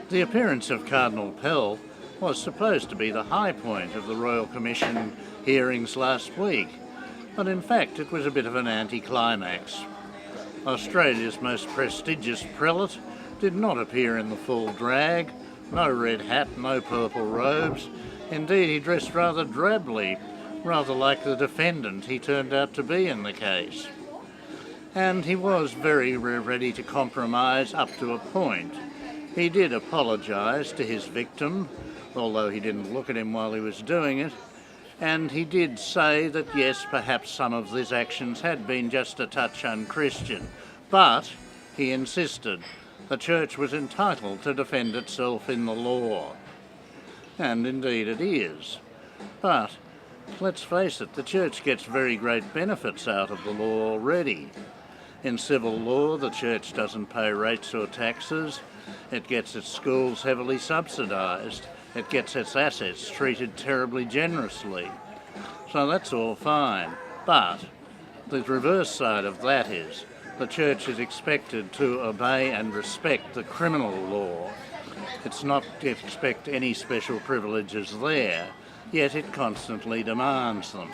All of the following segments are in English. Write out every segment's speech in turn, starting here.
The appearance of Cardinal Pell was supposed to be the high point of the Royal Commission hearings last week, but in fact it was a bit of an anticlimax. Australia's most prestigious prelate did not appear in the full drag, no red hat, no purple robes. Indeed, he dressed rather drably, rather like the defendant he turned out to be in the case. And he was very ready to compromise up to a point. He did apologise to his victim, although he didn't look at him while he was doing it, and he did say that yes, perhaps some of his actions had been just a touch unchristian, but he insisted the Church was entitled to defend itself in the law. And indeed it is. But let's face it, the Church gets very great benefits out of the law already. In civil law, the Church doesn't pay rates or taxes. It gets its schools heavily subsidised. It gets its assets treated terribly generously. So that's all fine. But the reverse side of that is the Church is expected to obey and respect the criminal law. It's not to expect any special privileges there, yet it constantly demands them.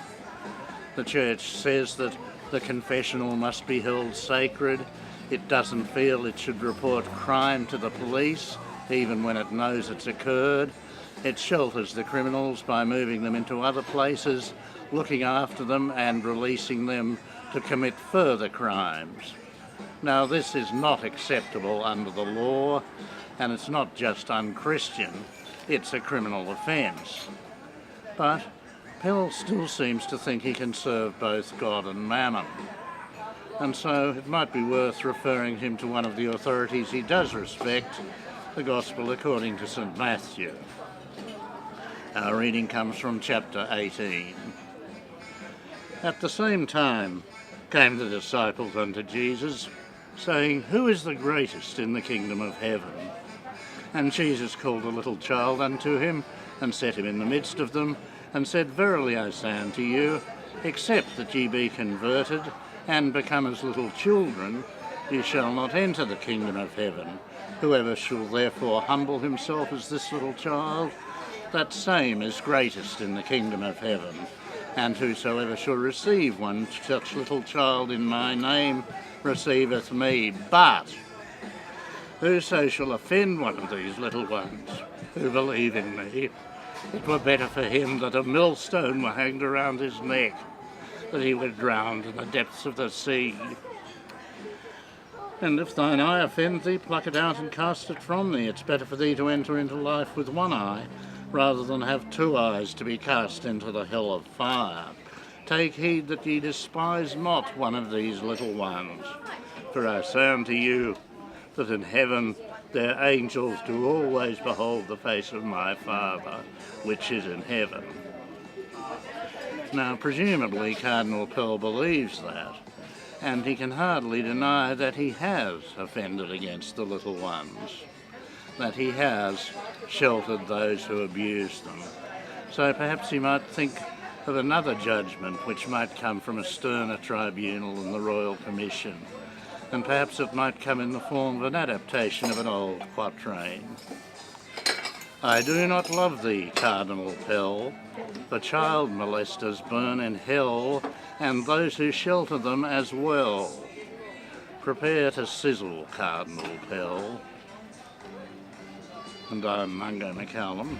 The Church says that the confessional must be held sacred. It doesn't feel it should report crime to the police, even when it knows it's occurred. It shelters the criminals by moving them into other places, looking after them and releasing them to commit further crimes. Now, this is not acceptable under the law, and it's not just unchristian, it's a criminal offence. But Pell still seems to think he can serve both God and Mammon. And so it might be worth referring him to one of the authorities he does respect, the Gospel according to St. Matthew. Our reading comes from chapter 18. At the same time came the disciples unto Jesus, saying, Who is the greatest in the kingdom of heaven? And Jesus called a little child unto him, and set him in the midst of them, and said, Verily I say unto you, except that ye be converted, and become as little children, ye shall not enter the kingdom of heaven. Whoever shall therefore humble himself as this little child, that same is greatest in the kingdom of heaven. And whosoever shall receive one such little child in my name receiveth me. But whoso shall offend one of these little ones who believe in me, it were better for him that a millstone were hanged around his neck, that he were drowned in the depths of the sea. And if thine eye offend thee, pluck it out and cast it from thee. It's better for thee to enter into life with one eye, rather than have two eyes to be cast into the hell of fire. Take heed that ye despise not one of these little ones. For I say unto you, that in heaven their angels do always behold the face of my Father, which is in heaven. Now, presumably Cardinal Pell believes that, and he can hardly deny that he has offended against the little ones, that he has sheltered those who abuse them. So perhaps he might think of another judgment which might come from a sterner tribunal than the Royal Commission, and perhaps it might come in the form of an adaptation of an old quatrain. I do not love thee, Cardinal Pell, the child molesters burn in hell, and those who shelter them as well. Prepare to sizzle, Cardinal Pell. And I'm Mungo McCallum.